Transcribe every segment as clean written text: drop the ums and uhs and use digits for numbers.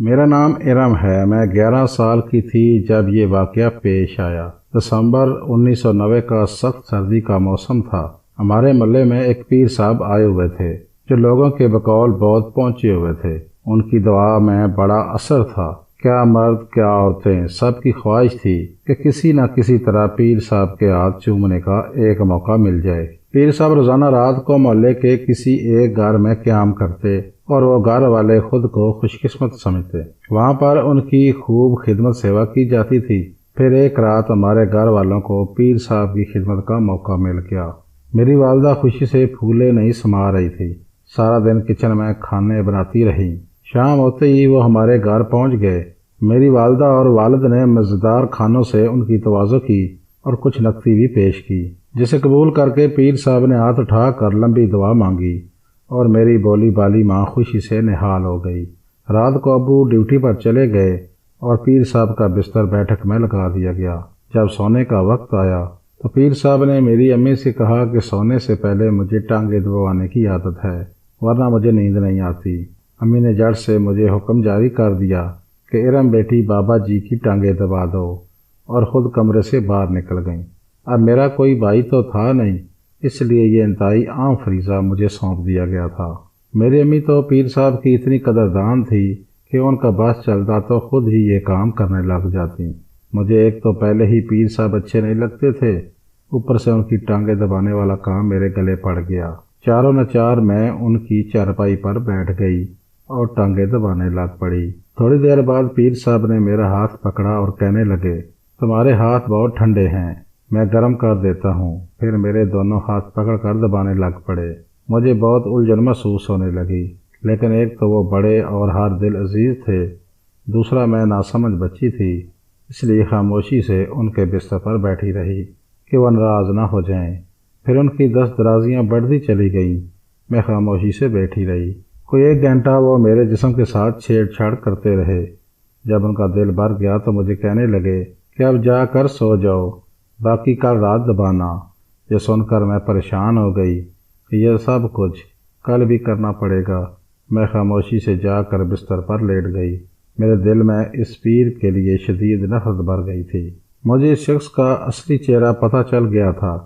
میرا نام ارم ہے۔ میں 11 سال کی تھی جب یہ واقعہ پیش آیا۔ دسمبر 1990 کا سخت سردی کا موسم تھا۔ ہمارے محلے میں ایک پیر صاحب آئے ہوئے تھے جو لوگوں کے بقول بہت پہنچے ہوئے تھے۔ ان کی دعا میں بڑا اثر تھا۔ کیا مرد کیا عورتیں، سب کی خواہش تھی کہ کسی نہ کسی طرح پیر صاحب کے ہاتھ چومنے کا ایک موقع مل جائے۔ پیر صاحب روزانہ رات کو محلے کے کسی ایک گھر میں قیام کرتے اور وہ گھر والے خود کو خوش قسمت سمجھتے۔ وہاں پر ان کی خوب خدمت سیوا کی جاتی تھی۔ پھر ایک رات ہمارے گھر والوں کو پیر صاحب کی خدمت کا موقع مل گیا۔ میری والدہ خوشی سے پھولے نہیں سما رہی تھی۔ سارا دن کچن میں کھانے بناتی رہی۔ شام ہوتے ہی وہ ہمارے گھر پہنچ گئے۔ میری والدہ اور والد نے مزیدار کھانوں سے ان کی تواضع کی اور کچھ نقدی بھی پیش کی، جسے قبول کر کے پیر صاحب نے ہاتھ اٹھا کر لمبی دعا مانگی اور میری بولی بالی ماں خوشی سے نہال ہو گئی۔ رات کو ابو ڈیوٹی پر چلے گئے اور پیر صاحب کا بستر بیٹھک میں لگا دیا گیا۔ جب سونے کا وقت آیا تو پیر صاحب نے میری امی سے کہا کہ سونے سے پہلے مجھے ٹانگیں دبوانے کی عادت ہے ورنہ مجھے نیند نہیں آتی۔ امی نے جڑ سے مجھے حکم جاری کر دیا کہ ارم بیٹی بابا جی کی ٹانگیں دبا دو، اور خود کمرے سے باہر نکل گئیں۔ اب میرا کوئی بھائی تو تھا نہیں، اس لیے یہ انتہائی عام فریضہ مجھے سونپ دیا گیا تھا۔ میری امی تو پیر صاحب کی اتنی قدردان تھی کہ ان کا بس چلتا تو خود ہی یہ کام کرنے لگ جاتی۔ مجھے ایک تو پہلے ہی پیر صاحب اچھے نہیں لگتے تھے، اوپر سے ان کی ٹانگیں دبانے والا کام میرے گلے پڑ گیا۔ چاروں نچار میں ان کی چارپائی پر بیٹھ گئی اور ٹانگیں دبانے لگ پڑی۔ تھوڑی دیر بعد پیر صاحب نے میرا ہاتھ پکڑا اور کہنے لگے، تمہارے ہاتھ بہت ٹھنڈے ہیں، میں گرم کر دیتا ہوں۔ پھر میرے دونوں ہاتھ پکڑ کر دبانے لگ پڑے۔ مجھے بہت الجھن محسوس ہونے لگی، لیکن ایک تو وہ بڑے اور ہر دل عزیز تھے، دوسرا میں ناسمجھ بچی تھی، اس لیے خاموشی سے ان کے بستر پر بیٹھی رہی کہ وہ ناراض نہ ہو جائیں۔ پھر ان کی دست درازیاں بڑھتی چلی گئیں۔ میں خاموشی سے بیٹھی رہی۔ کوئی 1 گھنٹہ وہ میرے جسم کے ساتھ چھیڑ چھاڑ کرتے رہے۔ جب ان کا دل بھر گیا تو مجھے کہنے لگے کہ اب جا کر سو جاؤ، باقی کل رات دبانا۔ یہ سن کر میں پریشان ہو گئی کہ یہ سب کچھ کل بھی کرنا پڑے گا۔ میں خاموشی سے جا کر بستر پر لیٹ گئی۔ میرے دل میں اس پیر کے لیے شدید نفرت بھر گئی تھی۔ مجھے اس شخص کا اصلی چہرہ پتہ چل گیا تھا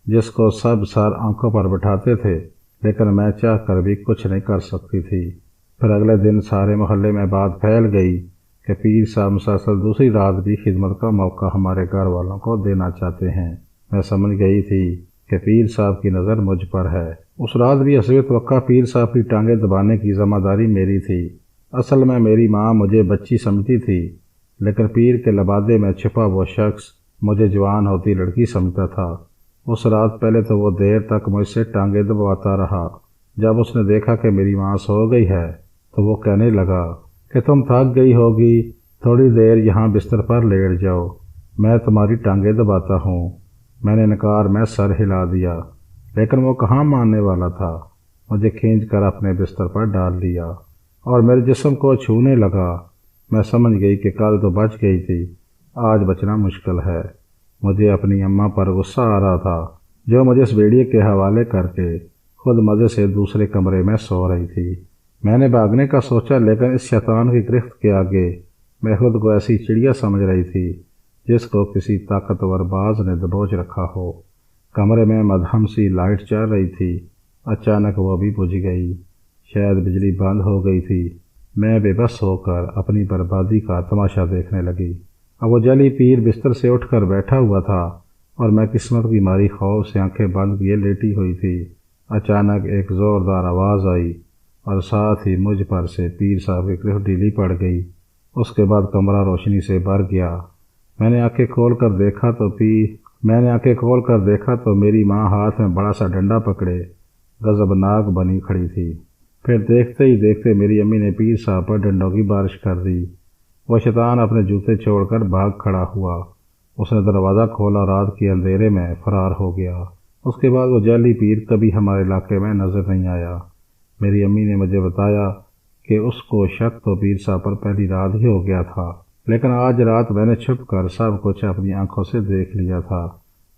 جس کو سب سر آنکھوں پر بٹھاتے تھے، لیکن میں چاہ کر بھی کچھ نہیں کر سکتی تھی۔ پھر اگلے دن سارے محلے میں بات پھیل گئی کہ پیر صاحب مسلسل دوسری رات بھی خدمت کا موقع ہمارے گھر والوں کو دینا چاہتے ہیں۔ میں سمجھ گئی تھی کہ پیر صاحب کی نظر مجھ پر ہے۔ اس رات بھی حسب توقع پیر صاحب کی ٹانگیں دبانے کی ذمہ داری میری تھی۔ اصل میں میری ماں مجھے بچی سمجھتی تھی، لیکن پیر کے لبادے میں چھپا وہ شخص مجھے جوان ہوتی لڑکی سمجھتا تھا۔ اس رات پہلے تو وہ دیر تک مجھ سے ٹانگیں دبواتا رہا۔ جب اس نے دیکھا کہ میری ماں سو گئی ہے تو وہ کہنے لگا کہ تم تھک گئی ہوگی، تھوڑی دیر یہاں بستر پر لیٹ جاؤ، میں تمہاری ٹانگیں دباتا ہوں۔ میں نے انکار میں سر ہلا دیا، لیکن وہ کہاں ماننے والا تھا۔ مجھے کھینچ کر اپنے بستر پر ڈال دیا اور میرے جسم کو چھونے لگا۔ میں سمجھ گئی کہ کل تو بچ گئی تھی، آج بچنا مشکل ہے۔ مجھے اپنی اماں پر غصہ آ رہا تھا جو مجھے اس بیڑیے کے حوالے کر کے خود مزے سے دوسرے کمرے میں سو رہی تھی۔ میں نے بھاگنے کا سوچا، لیکن اس شیطان کی گرفت کے آگے میں خود کو ایسی چڑیا سمجھ رہی تھی جس کو کسی طاقتور باز نے دبوچ رکھا ہو۔ کمرے میں مدھم سی لائٹ چل رہی تھی، اچانک وہ بھی بجھ گئی۔ شاید بجلی بند ہو گئی تھی۔ میں بے بس ہو کر اپنی بربادی کا تماشا دیکھنے لگی۔ اب وہ جعلی پیر بستر سے اٹھ کر بیٹھا ہوا تھا اور میں قسمت کی ماری خوف سے آنکھیں بند کیے لیٹی ہوئی تھی۔ اچانک ایک زوردار آواز آئی اور ساتھ ہی مجھ پر سے پیر صاحب کی گرفت ڈھیلی پڑ گئی۔ اس کے بعد کمرہ روشنی سے بھر گیا۔ میں نے آنکھیں کھول کر دیکھا تو میری ماں ہاتھ میں بڑا سا ڈنڈا پکڑے غضبناک بنی کھڑی تھی۔ پھر دیکھتے ہی دیکھتے میری امی نے پیر صاحب پر ڈنڈوں کی بارش کر دی۔ وہ شیطان اپنے جوتے چھوڑ کر بھاگ کھڑا ہوا۔ اس نے دروازہ کھولا، رات کے اندھیرے میں فرار ہو گیا۔ اس کے بعد وہ جعلی پیر کبھی ہمارے علاقے میں نظر نہیں آیا۔ میری امی نے مجھے بتایا کہ اس کو شک تو پیر صاحب پر پہلی رات ہی ہو گیا تھا، لیکن آج رات میں نے چھپ کر سب کچھ اپنی آنکھوں سے دیکھ لیا تھا۔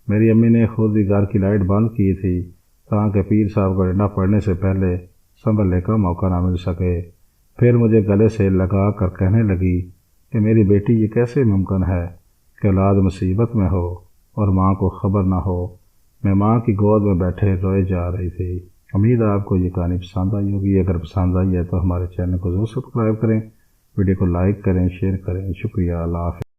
میری امی نے خود ہی گھر کی لائٹ بند کی تھی تاکہ پیر صاحب کو ڈنڈا پڑنے سے پہلے سنبھلنے کا موقع نہ مل سکے۔ پھر مجھے گلے سے لگا کر کہنے لگی کہ میری بیٹی یہ کیسے ممکن ہے کہ اولاد مصیبت میں ہو اور ماں کو خبر نہ ہو۔ میں ماں کی گود میں بیٹھے روئے جا رہی تھی۔ امید ہے آپ کو یہ کہانی پسند آئی ہوگی۔ اگر پسند آئی ہے تو ہمارے چینل کو ضرور سبسکرائب کریں، ویڈیو کو لائک کریں، شیئر کریں۔ شکریہ، اللہ حافظ۔